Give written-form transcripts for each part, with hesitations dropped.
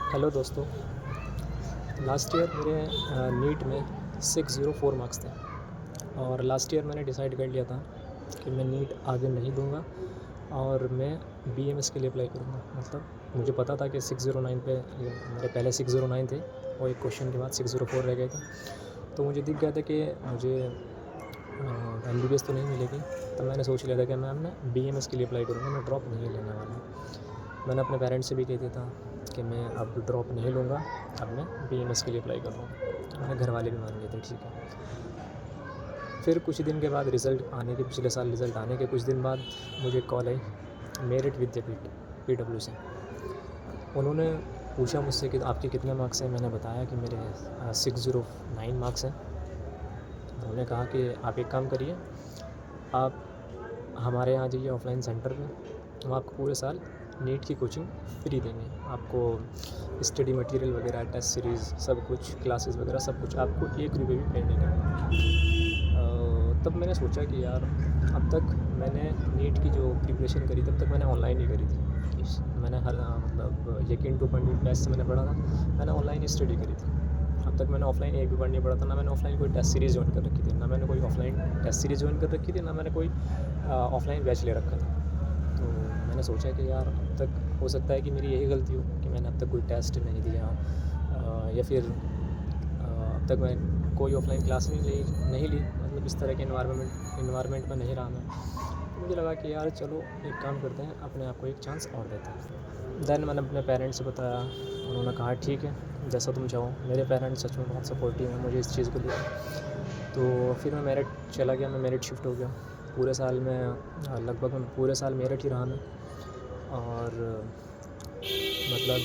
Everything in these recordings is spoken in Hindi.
हेलो दोस्तों। लास्ट ईयर मेरे नीट में 604 मार्क्स थे और लास्ट ईयर मैंने डिसाइड कर लिया था कि मैं नीट आगे नहीं दूंगा और मैं बीएमएस के लिए अप्लाई करूंगा। मतलब मुझे पता था कि 609 पे मेरे पहले 609 थे और एक क्वेश्चन के बाद 604 रह गए थे, तो मुझे दिख गया था कि मुझे एमबीबीएस तो नहीं मिलेगी। तब मैंने सोच लिया था कि मैं ना बीएमएस के लिए अप्लाई करूँगा, मैं ड्रॉप नहीं लेने वाला। मैंने अपने पेरेंट्स से भी कह दिया था कि मैं अब ड्रॉप नहीं लूँगा, अब मैं बीएमएस के लिए अप्लाई करूँगा। मेरे घर वाले भी मान गए थे, ठीक है। फिर कुछ दिन के बाद रिज़ल्ट आने के पिछले साल रिज़ल्ट आने के कुछ दिन बाद मुझे कॉल आई मेरिट विद्यापीठ पीडब्ल्यू से। उन्होंने पूछा मुझसे कि आपके कितने मार्क्स हैं। मैंने बताया कि मेरे 609 मार्क्स हैं। उन्होंने कहा कि आप एक काम करिए, आप हमारे यहाँ जाइए ऑफलाइन सेंटर में, हम आपको पूरे साल नीट की कोचिंग फ्री देंगे। आपको स्टडी मटेरियल वगैरह, टेस्ट सीरीज़, सब कुछ, क्लासेस वगैरह सब कुछ, आपको 1 रुपये भी पे नहीं करना। तब मैंने सोचा कि यार अब तक मैंने नीट की जो प्रिपरेशन करी तब तक मैंने ऑनलाइन ही करी थी। मैंने हर मतलब यकीन टू पंडित बैच से मैंने पढ़ा था, मैंने ऑनलाइन ही स्टडी करी थी। अब तक मैंने ऑफलाइन एक भी पढ़ नहीं पड़ा था। ना मैंने ऑफलाइन कोई टेस्ट सीरीज़ ज्वाइन कर रखी थी, ना मैंने कोई ऑफलाइन टेस्ट सीरीज़ ज्वाइन कर रखी थी, ना मैंने कोई ऑफलाइन बैच ले रखा था। तो मैंने सोचा कि यार अब तक हो सकता है कि मेरी यही गलती हो कि मैंने अब तक कोई टेस्ट नहीं दिया, या फिर अब तक मैं कोई ऑफलाइन क्लास नहीं ली, मतलब इस तरह के इन्वायरमेंट में नहीं रहा मैं। तो मुझे लगा कि यार चलो एक काम करते हैं, अपने आप को एक चांस और देते हैं। देन मैंने अपने पेरेंट्स से बताया, उन्होंने कहा ठीक है जैसा तुम चाहो। मेरे पेरेंट्स सच में बहुत सपोर्टिव हैं मुझे इस चीज़ को लेकर। तो फिर मैं मेरठ चला गया, मैं मेरठ शिफ्ट हो गया। पूरे साल में लगभग मैं पूरे साल मेरठ ही रहा मैं। और मतलब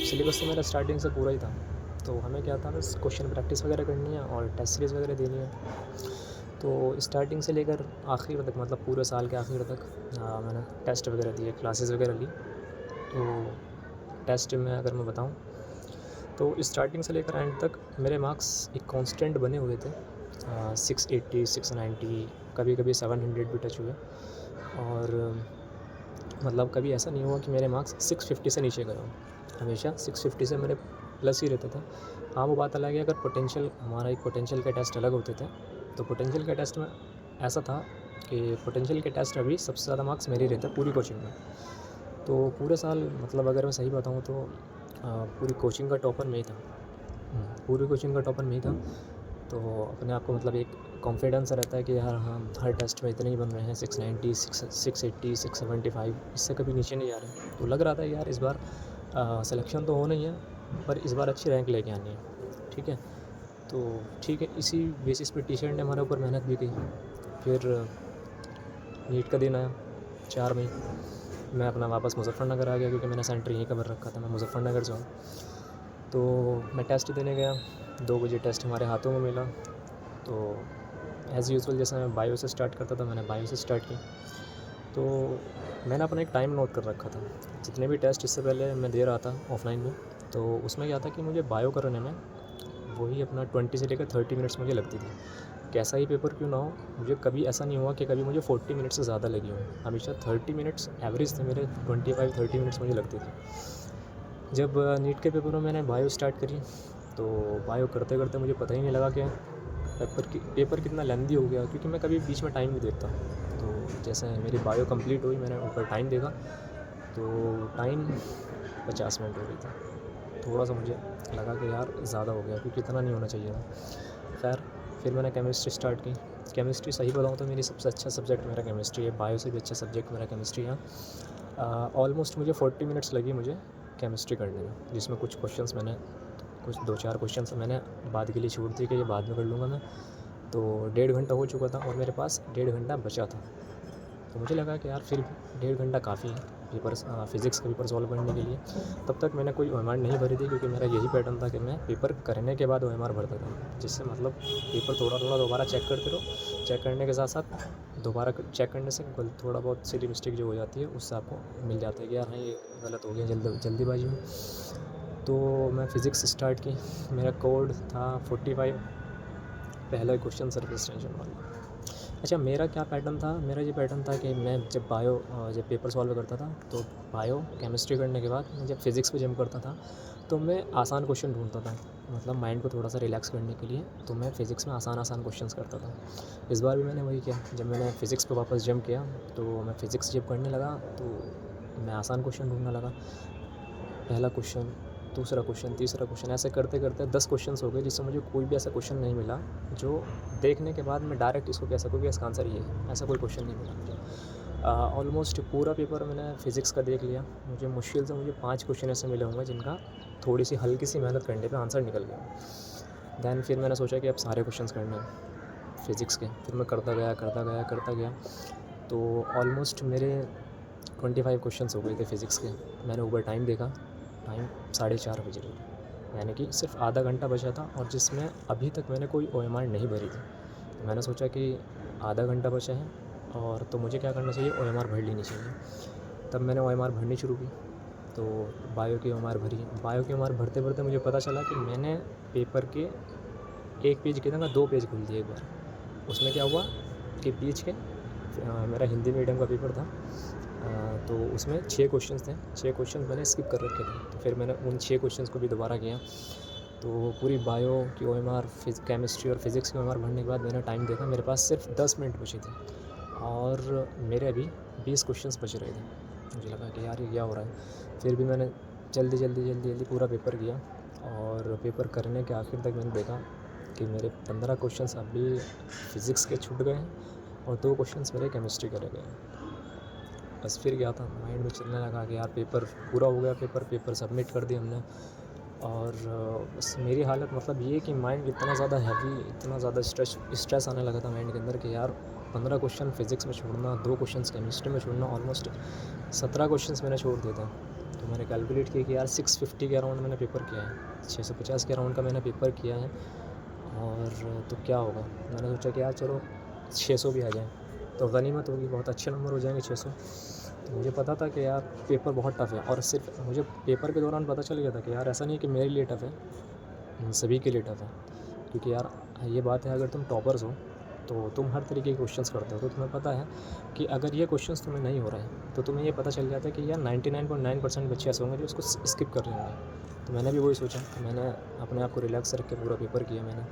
सिलेबस तो मेरा स्टार्टिंग से पूरा ही था। तो हमें क्या था, बस क्वेश्चन प्रैक्टिस वगैरह करनी है और टेस्ट सीरीज़ वगैरह देनी है। तो स्टार्टिंग से लेकर आखिर तक, मतलब पूरे साल के आखिर तक मैंने टेस्ट वगैरह दिए, क्लासेस वगैरह ली। तो टेस्ट में अगर मैं बताऊं तो स्टार्टिंग से लेकर एंड तक मेरे मार्क्स एक कांस्टेंट बने हुए थे। 680, 690, कभी कभी 700 भी टच हुए। और मतलब कभी ऐसा नहीं हुआ कि मेरे मार्क्स 650 से नीचे गए हों। हमेशा 650 से मेरे प्लस ही रहते थे। हाँ, वो बात अलग है, अगर पोटेंशियल, हमारा एक पोटेंशियल के टेस्ट अलग होते थे। तो पोटेंशियल के टेस्ट में ऐसा था कि पोटेंशियल के टेस्ट में भी सबसे ज़्यादा मार्क्स मेरे ही रहते पूरी कोचिंग में। तो पूरे साल, मतलब अगर मैं सही बताऊँ तो पूरी कोचिंग का टॉपर मैं ही था। पूरी कोचिंग का टॉपर मैं ही था। तो अपने आप को मतलब एक कॉन्फिडेंस रहता है कि यार हम हर टेस्ट में इतने ही बन रहे हैं, 690, 680, 675, इससे कभी नीचे नहीं जा रहे। तो लग रहा था यार इस बार सिलेक्शन तो होना ही है, पर इस बार अच्छी रैंक लेके आनी है, ठीक है। तो ठीक है, इसी बेसिस पे टीचर ने हमारे ऊपर मेहनत भी की। फिर नीट का दिन आया 4 मई। मैं अपना वापस मुज़फ़्फ़रनगर आ गया क्योंकि मैंने सेंटर यहीं कवर रखा था, मैं मुज़फ़्फ़रनगर से हूँ। तो मैं टेस्ट देने गया, 2 बजे टेस्ट हमारे हाथों में मिला। तो एज़ यूजुअल जैसे मैं बायो से स्टार्ट करता था, मैंने बायो से स्टार्ट की। तो मैंने अपना एक टाइम नोट कर रखा था, जितने भी टेस्ट इससे पहले मैं दे रहा था ऑफलाइन में। तो उसमें क्या था कि मुझे बायो करने में वही अपना 20 से लेकर 30 मिनट्स मुझे लगती थी। कैसा ही पेपर क्यों ना हो, मुझे कभी ऐसा नहीं हुआ कि कभी मुझे 40 मिनट से ज़्यादा लगी हो। हमेशा 30 मिनट्स एवरेज थे मेरे, 25-30 मिनट्स मुझे लगते थे। जब नीट के पेपर में मैंने बायो स्टार्ट करी, तो बायो करते करते मुझे पता ही नहीं लगा कि पेपर कितना लेंदी हो गया, क्योंकि मैं कभी बीच में टाइम नहीं देखता। तो जैसे मेरी बायो कंप्लीट हुई, मैंने ऊपर टाइम देखा तो टाइम 50 मिनट हो गई थी। थोड़ा सा मुझे लगा कि यार ज़्यादा हो गया, क्योंकि इतना नहीं होना चाहिए था। खैर, फिर मैंने केमिस्ट्री स्टार्ट की। केमिस्ट्री सही बताऊँ तो मेरी सबसे अच्छा सब्जेक्ट मेरा केमिस्ट्री है, बायो से भी अच्छा सब्जेक्ट मेरा केमिस्ट्री है। ऑलमोस्ट मुझे 40 मिनट्स लगी मुझे केमिस्ट्री करने में, जिसमें कुछ क्वेश्चंस मैंने, कुछ 2-4 क्वेश्चंस मैंने बाद के लिए छोड़ दिए कि ये बाद में कर लूँगा मैं। तो 1.5 घंटा हो चुका था और मेरे पास 1.5 घंटा बचा था। तो मुझे लगा कि यार फिर 1.5 घंटा काफ़ी है पेपर, फिज़िक्स का पेपर सॉल्व करने के लिए। तब तक मैंने कोई ओएमआर नहीं भरी थी, क्योंकि मेरा यही पैटर्न था कि मैं पेपर करने के बाद ओएमआर भरता था, जिससे मतलब पेपर थोड़ा थोड़ा दोबारा चेक करते रहो। चेक करने के साथ साथ दोबारा चेक करने से थोड़ा बहुत सिली मिस्टेक जो हो जाती है उससे आपको मिल जाता है कि यार हाँ ये गलत हो गया जल्दीबाजी में। तो मैं फ़िज़िक्स स्टार्ट की, मेरा कोड था 45, पहला क्वेश्चन सरफेस टेंशन वाला। अच्छा, मेरा क्या पैटर्न था, मेरा ये पैटर्न था कि मैं जब पेपर सॉल्व करता था, तो बायो, केमिस्ट्री करने के बाद मैं जब फिज़िक्स पे जंप करता था, तो मैं आसान क्वेश्चन ढूँढता था। मतलब माइंड को थोड़ा-सा रिलैक्स करने के लिए, तो मैं फिज़िक्स में आसान-आसान क्वेश्चंस करता था। इस बार भी मैंने वही किया, जब मैंने फिज़िक्स पे वापस जंप किया, तो मैं फिज़िक्स जब करने लगा, तो मैं आसान क्वेश्चन ढूँढने लगा। पहला क्वेश्चन, दूसरा क्वेश्चन, तीसरा क्वेश्चन, ऐसे करते-करते 10 क्वेश्चंस हो गए, जिससे मुझे कोई भी ऐसा क्वेश्चन नहीं मिला, जो देखने के बाद मैं डायरेक्ट इसको कह सकूँ कि इसका आंसर ये है। ऐसा कोई क्वेश्चन नहीं मिला मुझे। ऑलमोस्ट पूरा पेपर मैंने फिज़िक्स का देख लिया। मुश्किल से मुझे 5 क्वेश्चन ऐसे मिले होंगे, जिनका थोड़ी-सी हल्की-सी मेहनत करने पे आंसर निकल गया। देन फिर मैंने सोचा कि अब सारे क्वेश्चंस करने हैं फिज़िक्स के। फिर मैं करता गया। तो ऑलमोस्ट मेरे 25 क्वेश्चन्स हो गए थे फिज़िक्स के। मैंने ऊपर टाइम देखा, टाइम 4:30 बज रहे थे, यानी कि सिर्फ आधा घंटा बचा था, और जिसमें अभी तक मैंने कोई ओएमआर नहीं भरी थी। तो मैंने सोचा कि आधा घंटा बचा है, और तो मुझे क्या करना चाहिए, ओएमआर भर लेनी चाहिए। तब मैंने ओएमआर भरनी शुरू की। तो बायो की ओएमआर भरी। बायो की ओएमआर भरते-भरते मुझे पता चला कि मैंने पेपर के 1 पेज की जगह 2 पेज खोल दिए एक बार। उसमें क्या हुआ कि बीच के मेरा हिंदी मीडियम का पेपर था, तो उसमें 6 क्वेश्चंस थे। 6 क्वेश्चन मैंने स्किप कर रखे थे, तो फिर मैंने उन 6 क्वेश्चंस को भी दोबारा किया। तो पूरी बायो की ओएमआर, केमिस्ट्री और फिज़िक्स की ओएमआर भरने के बाद मैंने टाइम देखा, मेरे पास सिर्फ 10 मिनट बचे थे, और मेरे अभी 20 क्वेश्चंस बच रहे थे। मुझे लगा कि यार ये क्या हो रहा है। फिर भी मैंने जल्दी पूरा पेपर किया, और पेपर करने के आखिर तक मैंने देखा कि मेरे 15 क्वेश्चंस अभी फिज़िक्स के छूट गए हैं, और 2 क्वेश्चंस मेरे केमिस्ट्री के रह गए हैं। बस फिर क्या था, माइंड में चलने लगा कि यार पेपर पूरा हो गया, पेपर सबमिट कर दिया हमने। और बस मेरी हालत मतलब ये कि माइंड इतना ज़्यादा हैवी, इतना ज़्यादा स्ट्रेस आने लगा था माइंड के अंदर कि यार 15 क्वेश्चन फिज़िक्स में छोड़ना, 2 क्वेश्चंस केमिस्ट्री में छोड़ना, ऑलमोस्ट 17 क्वेश्चंस मैंने छोड़ दिए थे। तो मैंने कैलकुलेट किया कि यार 650 के अराउंड मैंने पेपर किया है, 650 के अराउंड का मैंने पेपर किया है, और तो क्या होगा। मैंने सोचा कि यार चलो 600 भी आ जाए तो गनीमत होगी, बहुत अच्छे नंबर हो जाएंगे 600। तो मुझे पता था कि यार पेपर बहुत टफ़ है, और सिर्फ मुझे पेपर के दौरान पता चल गया था कि यार ऐसा नहीं है कि मेरे लिए टफ़ है, सभी के लिए टफ़ है। क्योंकि यार ये बात है, अगर तुम टॉपर्स हो तो तुम हर तरीके के क्वेश्चंस करते हो, तो तुम्हें पता है कि अगर ये क्वेश्चंस तुम्हें नहीं हो रहे हैं, तो तुम्हें ये पता चल जाता है कि यार 99.9% बच्चे ऐसे होंगे जो उसको स्किप कर रहे होंगे। तो मैंने भी वही सोचा, मैंने अपने आप को रिलैक्स रख के पूरा पेपर किया मैंने।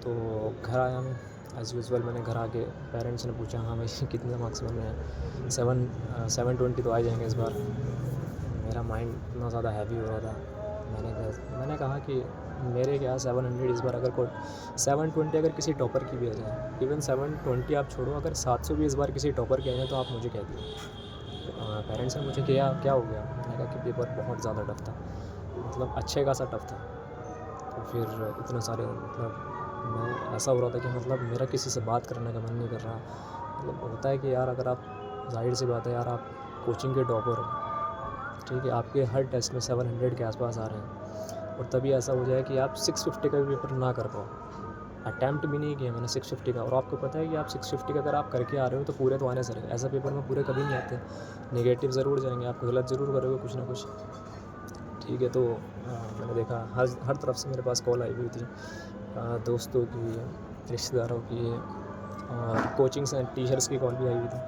तो घर आया मैं, एज़ यूजुअल मैंने घर आके पेरेंट्स ने पूछा, हाँ भाई कितने मार्क्स बन रहे हैं, 720 तो आ जाएंगे इस बार। मेरा माइंड इतना ज़्यादा हैवी हो रहा था। मैंने कहा कि मेरे क्या 700 इस बार, अगर कोई 720 अगर किसी टॉपर की भी आ जाए, इवन 720 आप छोड़ो, अगर 700 भी इस बार किसी टॉपर के आ जाए, तो आप मुझे कह दीजिए। पेरेंट्स ने मुझे किया क्या हो गया, मैंने कहा कि पेपर बहुत ज़्यादा टफ था, मतलब अच्छे खासा टफ था। तो फिर इतने सारे मतलब मैं ऐसा हो रहा था कि मतलब मेरा किसी से बात करने का मन नहीं कर रहा। मतलब होता है कि यार अगर आप, ज़ाहिर सी बात है यार, आप कोचिंग के टॉपर हो, ठीक है, आपके हर टेस्ट में 700 के आसपास आ रहे हैं, और तभी ऐसा हो जाए कि आप 650 का भी पेपर ना कर पाओ। अटैम्प्ट भी नहीं किया मैंने 650 का, और आपको पता है कि आप 650 का अगर आप करके आ रहे हो तो पूरे तो आने से रहे। ऐसा पेपर में पूरे कभी नहीं आते, नेगेटिव ज़रूर जाएंगे, आप गलत ज़रूर करोगे कुछ ना कुछ। ठीक है, तो मैंने देखा हर तरफ से मेरे पास कॉल आई हुई थी, दोस्तों की, रिश्तेदारों की, और कोचिंग से टीचर्स की कॉल भी आई हुई थी।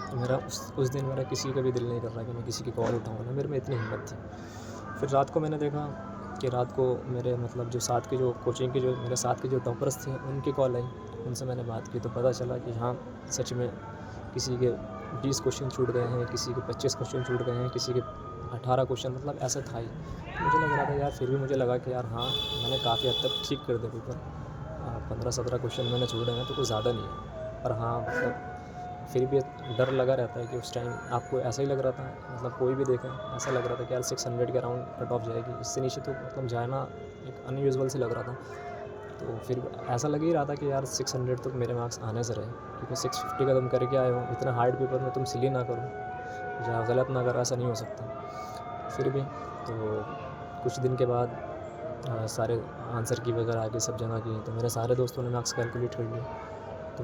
तो मेरा उस दिन मेरा किसी का भी दिल नहीं कर रहा कि मैं किसी की कॉल उठाऊँ, ना मेरे में इतनी हिम्मत थी। फिर रात को मैंने देखा कि रात को मेरे मतलब जो कोचिंग के जो मेरे साथ के जो टॉपर्स थे, उनकी कॉल आई। उनसे मैंने बात की, तो पता चला कि हाँ, सच में किसी के 20 क्वेश्चन छूट गए हैं, किसी के 25 क्वेश्चन छूट गए हैं, किसी के 18 क्वेश्चन, मतलब ऐसा था ही। तो मुझे लग रहा था यार, फिर भी मुझे लगा कि यार हाँ, मैंने काफ़ी हद तक ठीक कर दिया पेपर। 15-17 क्वेश्चन मैंने छोड़े हैं, तो कुछ ज़्यादा नहीं है। पर हाँ, मतलब फिर भी डर लगा रहता है कि उस टाइम आपको ऐसा ही लग रहा था, मतलब कोई भी देखे ऐसा लग रहा था कि यार 600 के अराउंड कट ऑफ जाएगी, इससे नीचे तो मतलब जाना एक अनयूजुअल से लग रहा था। तो फिर ऐसा लग ही रहा था कि यार 600 तो मेरे मार्क्स आने से रहे, क्योंकि 650 का तुम करके आए हो, इतना हार्ड पेपर में तुम सिली ना करो या गलत ना करो, ऐसा नहीं हो सकता। फिर भी तो कुछ दिन के बाद सारे आंसर की वगैरह आगे सब जगह की, तो मेरे सारे दोस्तों ने मार्क्स कैलकुलेट कर लिए। तो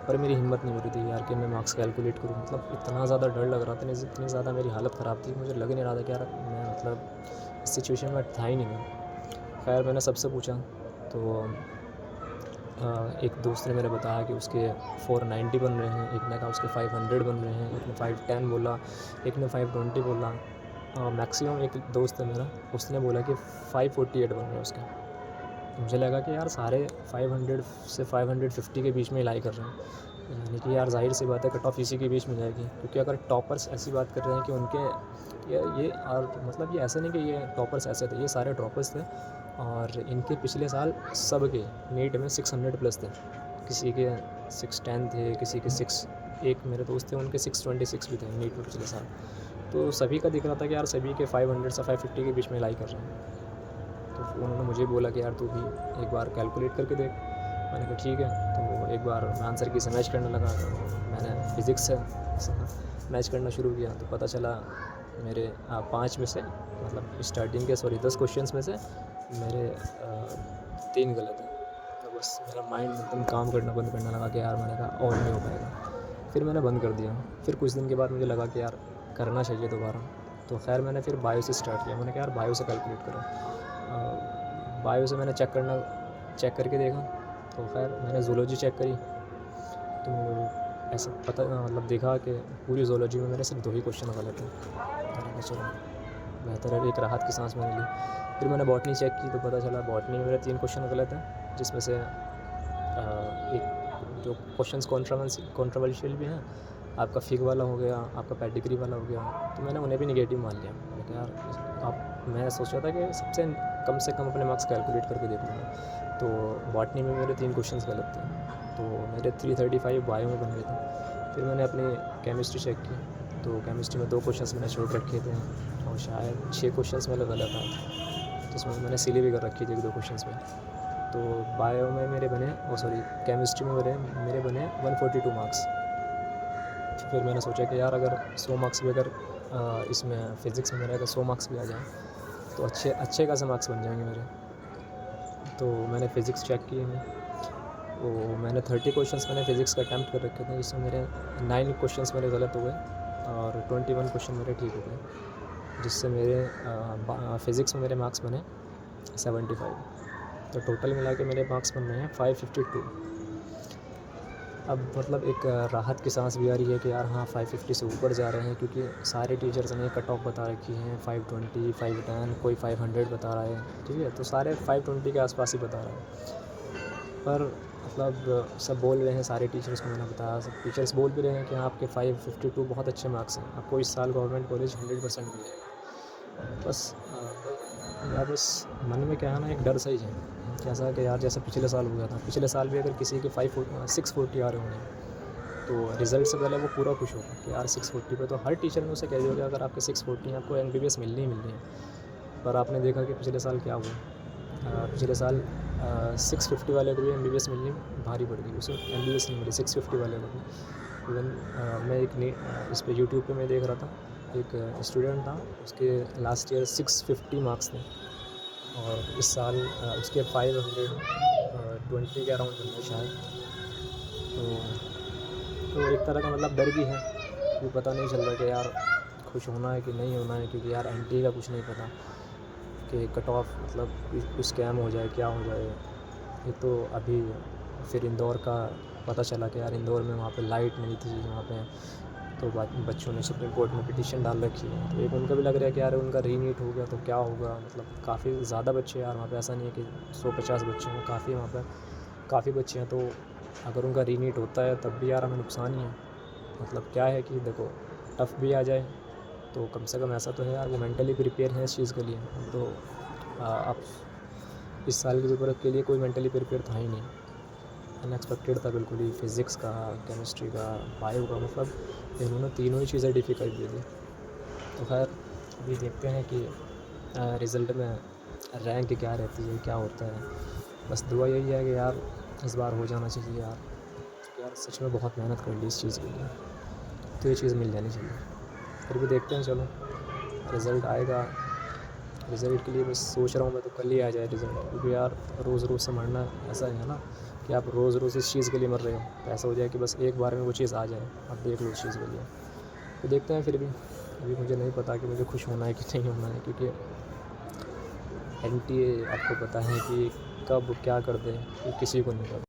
पर मेरी हिम्मत नहीं हो रही थी यार कि मैं मार्क्स कैलकुलेट करूँ, मतलब इतना ज़्यादा डर लग रहा था, इतनी ज़्यादा मेरी हालत ख़राब थी, मुझे लग नहीं रहा था कि यार मैं मतलब इस सिचुएशन में था ही नहीं मैं। खैर मैंने सबसे पूछा, तो एक दोस्त ने मेरे बताया कि उसके 490 बन रहे हैं, एक ने कहा उसके 500 बन रहे हैं, एक ने 510 बोला, एक ने 520 बोला। मैक्सिमम एक दोस्त है मेरा, उसने बोला कि 548 बन रहे हैं उसके। तो मुझे लगा कि यार सारे 500 से 550 के बीच में लाई कर रहे हैं, यानी कि यार ज़ाहिर सी बात है कट ऑफ इसी के बीच में जाएगी। क्योंकि अगर टॉपर्स ऐसी बात कर रहे हैं कि उनके ये और मतलब ये ऐसा नहीं कि ये टॉपर्स ऐसे थे, ये सारे ड्रॉपर्स थे और इनके पिछले साल सब के नीट में 600 प्लस थे। किसी के 610 थे, किसी के 6, एक मेरे दोस्त थे उनके 626 भी थे नीट में पिछले साल। तो सभी का दिख रहा था कि यार सभी के 500 से 550 के बीच में लाई कर रहे हैं। तो उन्होंने मुझे बोला कि यार तू भी एक बार कैलकुलेट करके देख। मैंने कहा ठीक है। तो एक बार मैं आंसर की से मैच करने लगा, तो मैंने फ़िज़िक्स से मैच करना शुरू किया। तो पता चला मेरे 5 में से मतलब स्टार्टिंग के 10 क्वेश्चंस में से मेरे 3 गलत हैं। तो बस मेरा माइंड एकदम काम करना बंद करने लगा कि यार मैंने कहा और नहीं हो पाएगा। फिर मैंने बंद कर दिया। फिर कुछ दिन के बाद मुझे लगा कि यार करना चाहिए दोबारा। तो खैर मैंने फिर बायो से स्टार्ट किया। मैंने कहा यार बायो से कैलकुलेट करो। बायो से मैंने चेक करके देखा। तो खैर मैंने ज़ूलॉजी चेक करी, तो ऐसा पता मतलब देखा कि पूरी ज़ूलॉजी में मेरे सिर्फ 2 ही क्वेश्चन गलत हैं। मैंने कहा चलो बेहतर है, एक राहत की सांस मैंने ली। फिर मैंने बॉटनी चेक की तो पता चला बॉटनी में मेरे 3 क्वेश्चन गलत हैं, जिसमें से एक जो क्वेश्चंस कॉन्ट्रोवर्शियल भी हैं, आपका फिग वाला हो गया, आपका पेडिग्री वाला हो गया। तो मैंने उन्हें भी नेगेटिव मान लिया। मैंने कहा यार मैं सोच रहा था कि सबसे कम अपने मार्क्स कैलकुलेट करके देख लूँगा। तो बॉटनी में मेरे 3 क्वेश्चंस गलत थे, तो मेरे 335 बायो में बन गए थे। फिर मैंने अपनी केमिस्ट्री चेक की, तो केमिस्ट्री में 2 क्वेश्चंस मैंने छोड़ रखे थे और शायद 6 क्वेश्चंस मेरे गलत आए, जिसमें मैंने सिली भी कर रखी थी 1-2 क्वेश्चंस में। तो बायो में मेरे बने केमिस्ट्री में मेरे बने 142 मार्क्स। फिर मैंने सोचा कि यार अगर 100 मार्क्स भी अगर इसमें फ़िज़िक्स में मेरे अगर 100 मार्क्स भी आ जाएँ तो अच्छे खासे मार्क्स बन जाएंगे मेरे। तो मैंने फ़िज़िक्स चेक किए हैं, तो मैंने 30 क्वेश्चंस मैंने फ़िज़िक्स का अटैम्प्ट कर रखे थे, जिसमें मेरे 9 क्वेश्चंस मेरे गलत हो गए और 21 क्वेश्चन मेरे ठीक हो गए, जिससे मेरे फ़िज़िक्स में मेरे मार्क्स बने 75। तो टोटल मिला के मेरे मार्क्स बन रहे हैं 552। अब मतलब एक राहत की सांस भी आ रही है कि यार हाँ 550 से ऊपर जा रहे हैं, क्योंकि सारे टीचर्स ने कट ऑफ बता रखी हैं 520, 510, कोई 500 बता रहा है, ठीक है। तो सारे 520 के आसपास ही बता रहा है। पर मतलब सब बोल रहे हैं, सारे टीचर्स को मैंने बताया, सब टीचर्स बोल भी रहे हैं कि हाँ आपके 552 बहुत अच्छे मार्क्स हैं, आपको इस साल गवर्नमेंट कॉलेज 100% मिलेगा। बस मन में क्या है ना, एक डर सा ही है, कैसा कि यार जैसा पिछले साल हुआ था, पिछले साल भी अगर किसी के 640 आ रहे होंगे तो रिज़ल्ट से पहले वो पूरा खुश होगा कि यार 640 पे, तो हर टीचर ने उसे कह दिया कि अगर आपके 640 हैं आपको MBBS मिलनी ही मिलनी है। पर आपने देखा कि पिछले साल क्या हुआ। पिछले साल 650 वाले को भी MBBS मिलनी भारी पड़ गई, उसे MBBS नहीं मिली 650 वाले को भी। इवन मैं इस पे यूट्यूब पे मैं देख रहा था, एक स्टूडेंट था, उसके लास्ट ईयर 650 मार्क्स थे और इस साल उसके 520 के अराउंड बन रहे शायद। तो एक तरह का मतलब डर भी है कि पता नहीं चल रहा कि यार खुश होना है कि नहीं होना है, क्योंकि यार NTA का कुछ नहीं पता कि कट ऑफ मतलब कुछ स्कैम हो जाए, क्या हो जाए। ये तो अभी फिर इंदौर का पता चला कि यार इंदौर में वहाँ पे लाइट नहीं थी वहाँ पे, तो बच्चों ने सुप्रीम कोर्ट में पिटीशन डाल रखी है। तो एक उनका भी लग रहा है कि यार उनका रीनीट हो गया तो क्या होगा। मतलब काफ़ी ज़्यादा बच्चे यार वहाँ पे, ऐसा नहीं है कि 150 बच्चे हैं, काफ़ी वहाँ पे काफ़ी बच्चे हैं। तो अगर उनका रीनीट होता है तब भी यार हमें नुकसान ही है। मतलब क्या है कि देखो टफ़ भी आ जाए तो कम से कम ऐसा तो है यार वो मेंटली प्रिपेयर है इस चीज़ के लिए। तो अब इस साल के पेपर के लिए कोई मेंटली प्रिपेयर था ही नहीं, अनएक्सपेक्टेड था बिल्कुल ही। फ़िज़िक्स का, केमिस्ट्री का, बायो का, मतलब इन्होंने तीनों ही चीज़ें डिफ़िकल्ट दे दी। तो खैर अभी देखते हैं कि रिज़ल्ट में रैंक क्या रहती है, क्या होता है। बस दुआ यही है कि यार इस बार हो जाना चाहिए यार, क्योंकि यार सच में बहुत मेहनत कर ली इस चीज़ के लिए, तो ये चीज़ मिल जानी चाहिए। फिर भी देखते हैं, चलो रिज़ल्ट आएगा। रिज़ल्ट के लिए बस सोच रहा हूँ मैं तो कल ही आ जाए रिज़ल्ट, क्योंकि यार रोज़ से मरना ऐसा है ना कि आप रोज़ इस चीज़ के लिए मर रहे हो, तो ऐसा हो जाए कि बस एक बार में वो चीज़ आ जाए, आप देख लो उस चीज़ के लिए। तो देखते हैं। फिर भी अभी मुझे नहीं पता कि मुझे खुश होना है कि नहीं होना है, क्योंकि NTA आपको पता है कि कब क्या कर दे, ये किसी को नहीं पता।